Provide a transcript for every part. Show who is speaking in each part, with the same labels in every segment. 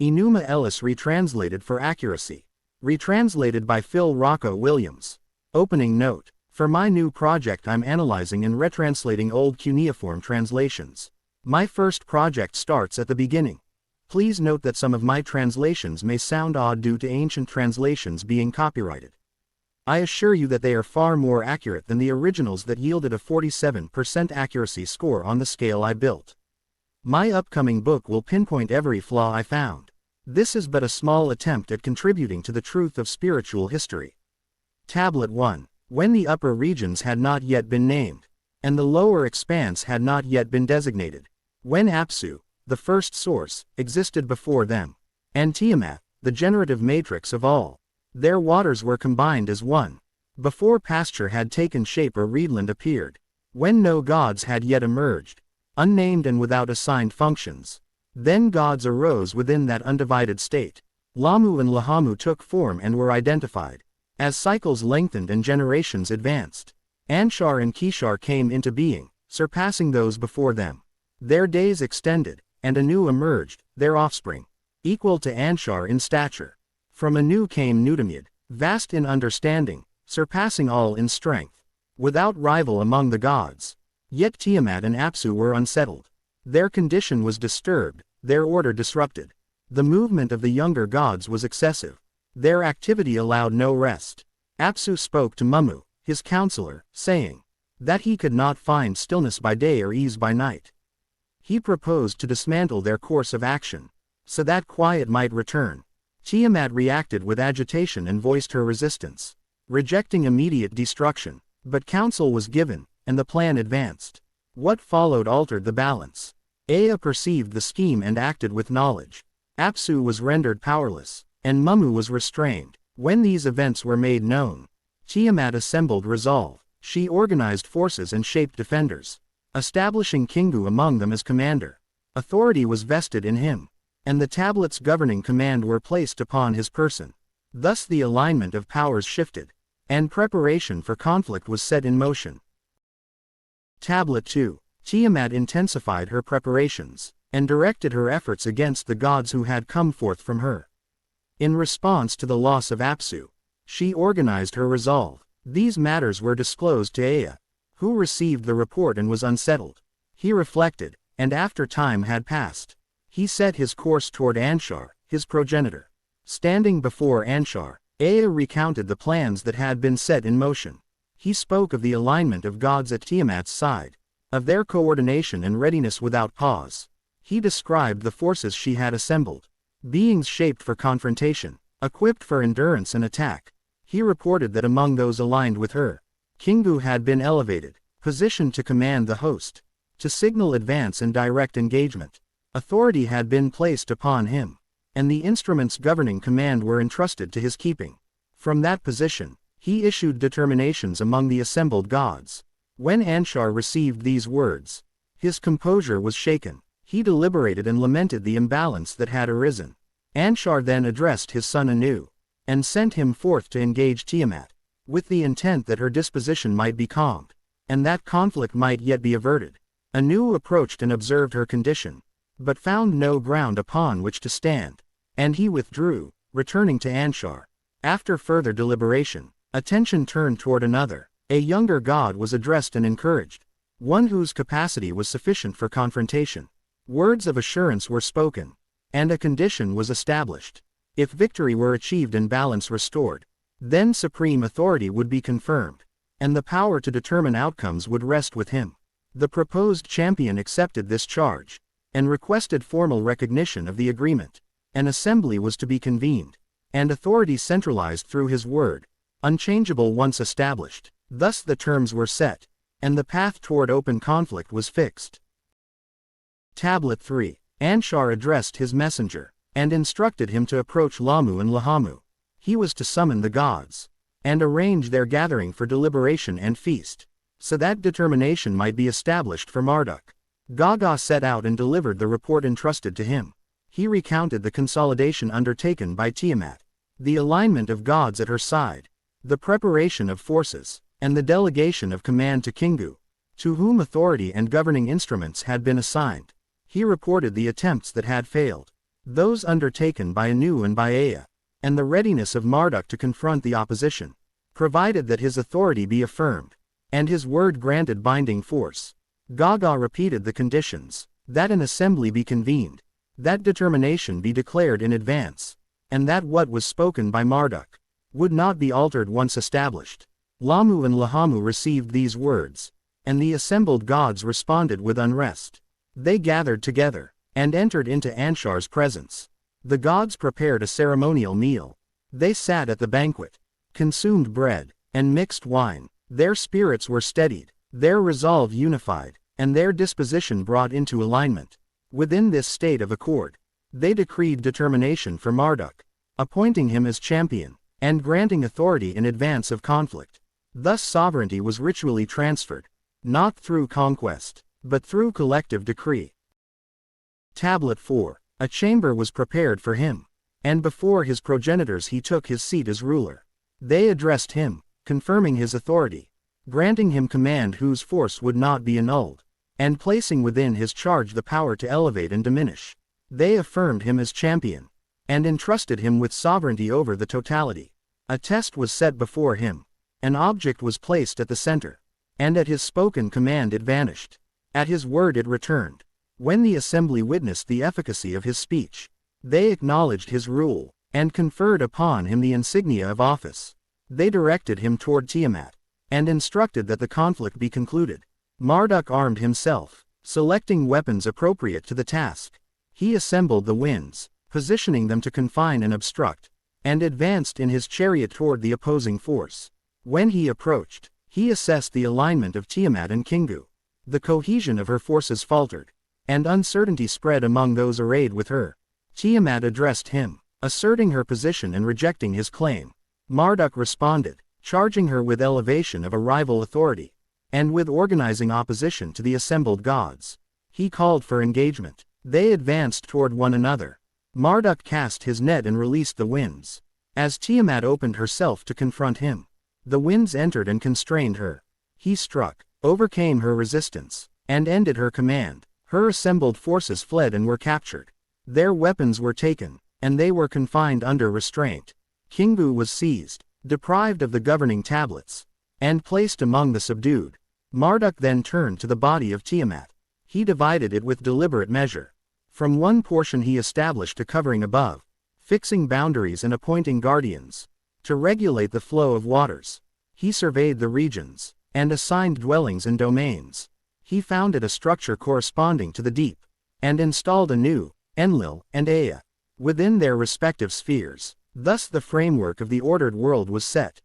Speaker 1: Enūma Eliš retranslated for accuracy. Retranslated by Phil Rocko Williams. Opening note. For my new project I'm analyzing and retranslating old cuneiform translations. My first project starts at the beginning. Please note that some of my translations may sound odd due to ancient translations being copyrighted. I assure you that they are far more accurate than the originals that yielded a 47% accuracy score on the scale I built. My upcoming book will pinpoint every flaw I found. This is but a small attempt at contributing to the truth of spiritual history. Tablet 1. When the upper regions had not yet been named, and the lower expanse had not yet been designated, when Apsu, the first source, existed before them, and Tiamat, the generative matrix of all, their waters were combined as one. Before pasture had taken shape or reedland appeared, when no gods had yet emerged, unnamed and without assigned functions, then gods arose within that undivided state. Lamu and Lahamu took form and were identified. As cycles lengthened and generations advanced, Anshar and Kishar came into being, surpassing those before them. Their days extended, and Anu emerged, their offspring, equal to Anshar in stature. From Anu came Nutamid, vast in understanding, surpassing all in strength, without rival among the gods. Yet Tiamat and Apsu were unsettled. Their condition was disturbed, their order disrupted. The movement of the younger gods was excessive. Their activity allowed no rest. Apsu spoke to Mummu, his counselor, saying that he could not find stillness by day or ease by night. He proposed to dismantle their course of action, so that quiet might return. Tiamat reacted with agitation and voiced her resistance, rejecting immediate destruction. But counsel was given, and the plan advanced. What followed altered the balance. Ea perceived the scheme and acted with knowledge. Apsu was rendered powerless, and Mummu was restrained. When these events were made known, Tiamat assembled resolve. She organized forces and shaped defenders, establishing Kingu among them as commander. Authority was vested in him, and the tablets governing command were placed upon his person. Thus the alignment of powers shifted, and preparation for conflict was set in motion. Tablet 2. Tiamat intensified her preparations, and directed her efforts against the gods who had come forth from her. In response to the loss of Apsu, she organized her resolve. These matters were disclosed to Ea, who received the report and was unsettled. He reflected, and after time had passed, he set his course toward Anshar, his progenitor. Standing before Anshar, Ea recounted the plans that had been set in motion. He spoke of the alignment of gods at Tiamat's side, of their coordination and readiness without pause. He described the forces she had assembled, beings shaped for confrontation, equipped for endurance and attack. He reported that among those aligned with her, Kingu had been elevated, positioned to command the host, to signal advance and direct engagement. Authority had been placed upon him, and the instruments governing command were entrusted to his keeping. From that position, he issued determinations among the assembled gods. When Anshar received these words, his composure was shaken. He deliberated and lamented the imbalance that had arisen. Anshar then addressed his son Anu, and sent him forth to engage Tiamat, with the intent that her disposition might be calmed, and that conflict might yet be averted. Anu approached and observed her condition, but found no ground upon which to stand, and he withdrew, returning to Anshar. After further deliberation, attention turned toward another. A younger god was addressed and encouraged, one whose capacity was sufficient for confrontation. Words of assurance were spoken, and a condition was established. If victory were achieved and balance restored, then supreme authority would be confirmed, and the power to determine outcomes would rest with him. The proposed champion accepted this charge, and requested formal recognition of the agreement. An assembly was to be convened, and authority centralized through his word, unchangeable once established. Thus the terms were set, and the path toward open conflict was fixed. Tablet 3. Anshar addressed his messenger, and instructed him to approach Lamu and Lahamu. He was to summon the gods, and arrange their gathering for deliberation and feast, so that determination might be established for Marduk. Gaga set out and delivered the report entrusted to him. He recounted the consolidation undertaken by Tiamat, the alignment of gods at her side, the preparation of forces, and the delegation of command to Kingu, to whom authority and governing instruments had been assigned. He reported the attempts that had failed, those undertaken by Anu and by Ea, and the readiness of Marduk to confront the opposition, provided that his authority be affirmed, and his word granted binding force. Gaga repeated the conditions, that an assembly be convened, that determination be declared in advance, and that what was spoken by Marduk would not be altered once established. Lamu and Lahamu received these words, and the assembled gods responded with unrest. They gathered together, and entered into Anshar's presence. The gods prepared a ceremonial meal. They sat at the banquet, consumed bread, and mixed wine. Their spirits were steadied, their resolve unified, and their disposition brought into alignment. Within this state of accord, they decreed determination for Marduk, appointing him as champion, and granting authority in advance of conflict. Thus sovereignty was ritually transferred, not through conquest, but through collective decree. Tablet 4. A chamber was prepared for him, and before his progenitors he took his seat as ruler. They addressed him, confirming his authority, granting him command whose force would not be annulled, and placing within his charge the power to elevate and diminish. They affirmed him as champion, and entrusted him with sovereignty over the totality. A test was set before him, an object was placed at the center, and at his spoken command it vanished. At his word it returned. When the assembly witnessed the efficacy of his speech, they acknowledged his rule, and conferred upon him the insignia of office. They directed him toward Tiamat, and instructed that the conflict be concluded. Marduk armed himself, selecting weapons appropriate to the task. He assembled the winds, positioning them to confine and obstruct, and advanced in his chariot toward the opposing force. When he approached, he assessed the alignment of Tiamat and Kingu. The cohesion of her forces faltered, and uncertainty spread among those arrayed with her. Tiamat addressed him, asserting her position and rejecting his claim. Marduk responded, charging her with elevation of a rival authority, and with organizing opposition to the assembled gods. He called for engagement. They advanced toward one another. Marduk cast his net and released the winds. As Tiamat opened herself to confront him, the winds entered and constrained her. He struck, overcame her resistance, and ended her command. Her assembled forces fled and were captured. Their weapons were taken, and they were confined under restraint. Kingu was seized, deprived of the governing tablets, and placed among the subdued. Marduk then turned to the body of Tiamat. He divided it with deliberate measure. From one portion he established a covering above, fixing boundaries and appointing guardians. To regulate the flow of waters, he surveyed the regions, and assigned dwellings and domains. He founded a structure corresponding to the deep, and installed Anu, Enlil, and Ea within their respective spheres. Thus the framework of the ordered world was set.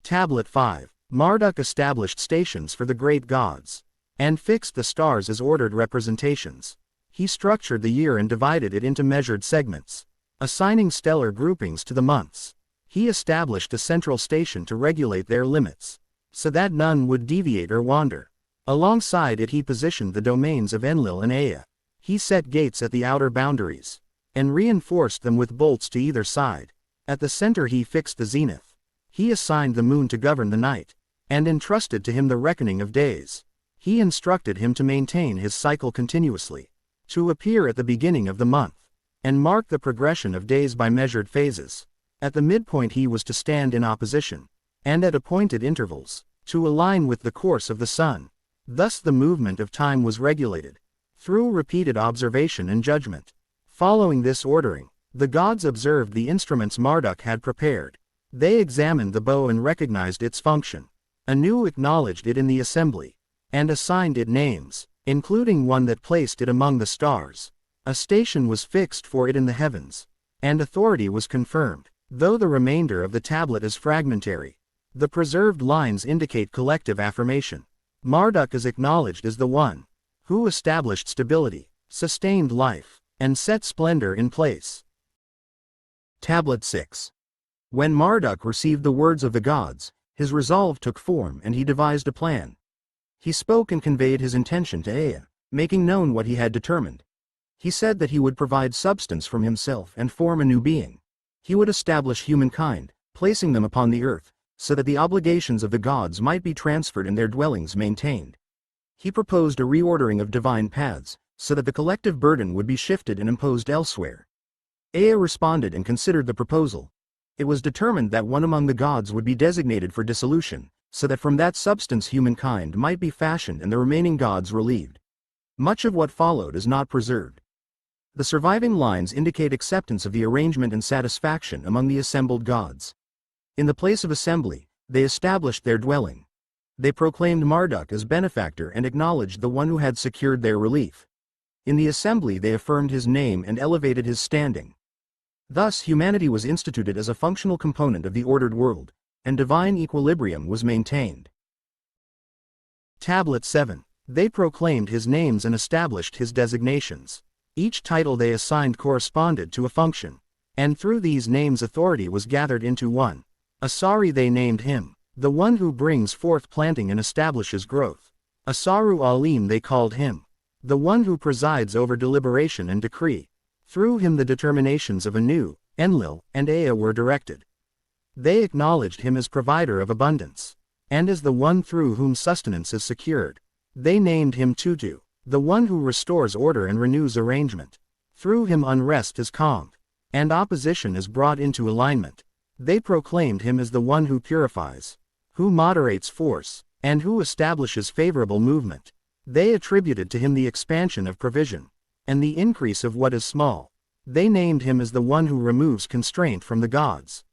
Speaker 1: Tablet 5. Marduk established stations for the great gods, and fixed the stars as ordered representations. He structured the year and divided it into measured segments, assigning stellar groupings to the months. He established a central station to regulate their limits, so that none would deviate or wander. Alongside it he positioned the domains of Enlil and Ea. He set gates at the outer boundaries, and reinforced them with bolts to either side. At the center he fixed the zenith. He assigned the moon to govern the night, and entrusted to him the reckoning of days. He instructed him to maintain his cycle continuously, to appear at the beginning of the month, and mark the progression of days by measured phases. At the midpoint he was to stand in opposition, and at appointed intervals, to align with the course of the sun. Thus the movement of time was regulated, through repeated observation and judgment. Following this ordering, the gods observed the instruments Marduk had prepared. They examined the bow and recognized its function. Anu acknowledged it in the assembly, and assigned it names, including one that placed it among the stars. A station was fixed for it in the heavens, and authority was confirmed. Though the remainder of the tablet is fragmentary, the preserved lines indicate collective affirmation. Marduk is acknowledged as the one who established stability, sustained life, and set splendor in place. Tablet 6. When Marduk received the words of the gods, his resolve took form and he devised a plan. He spoke and conveyed his intention to Ea, making known what he had determined. He said that he would provide substance from himself and form a new being. He would establish humankind, placing them upon the earth, so that the obligations of the gods might be transferred and their dwellings maintained. He proposed a reordering of divine paths, so that the collective burden would be shifted and imposed elsewhere. Ea responded and considered the proposal. It was determined that one among the gods would be designated for dissolution, so that from that substance humankind might be fashioned and the remaining gods relieved. Much of what followed is not preserved. The surviving lines indicate acceptance of the arrangement and satisfaction among the assembled gods. In the place of assembly, they established their dwelling. They proclaimed Marduk as benefactor and acknowledged the one who had secured their relief. In the assembly they affirmed his name and elevated his standing. Thus humanity was instituted as a functional component of the ordered world, and divine equilibrium was maintained. Tablet 7. They proclaimed his names and established his designations. Each title they assigned corresponded to a function, and through these names authority was gathered into one. Asari they named him, the one who brings forth planting and establishes growth. Asaru Alim they called him, the one who presides over deliberation and decree. Through him the determinations of Anu, Enlil, and Ea were directed. They acknowledged him as provider of abundance, and as the one through whom sustenance is secured. They named him Tutu, the one who restores order and renews arrangement. Through him unrest is calmed, and opposition is brought into alignment. They proclaimed him as the one who purifies, who moderates force, and who establishes favorable movement. They attributed to him the expansion of provision, and the increase of what is small. They named him as the one who removes constraint from the gods,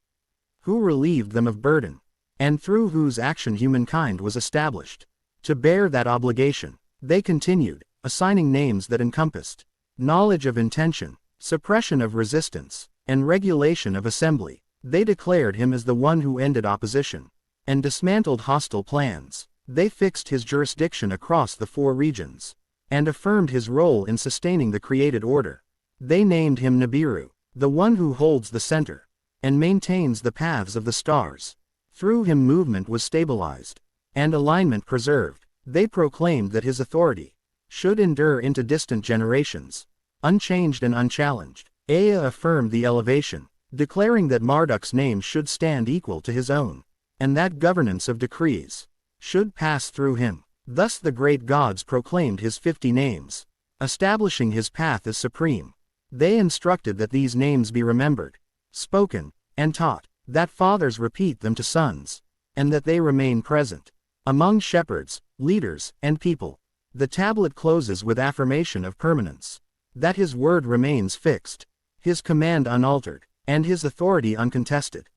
Speaker 1: who relieved them of burden, and through whose action humankind was established. To bear that obligation, they continued, assigning names that encompassed knowledge of intention, suppression of resistance, and regulation of assembly. They declared him as the one who ended opposition, and dismantled hostile plans. They fixed his jurisdiction across the 4 regions, and affirmed his role in sustaining the created order. They named him Nibiru, the one who holds the center, and maintains the paths of the stars. Through him movement was stabilized, and alignment preserved. They proclaimed that his authority should endure into distant generations, unchanged and unchallenged. Ea affirmed the elevation, declaring that Marduk's name should stand equal to his own, and that governance of decrees should pass through him. Thus the great gods proclaimed his 50 names, establishing his path as supreme. They instructed that these names be remembered, spoken, and taught, that fathers repeat them to sons, and that they remain present among shepherds, leaders, and people. The tablet closes with affirmation of permanence, that his word remains fixed, his command unaltered, and his authority uncontested.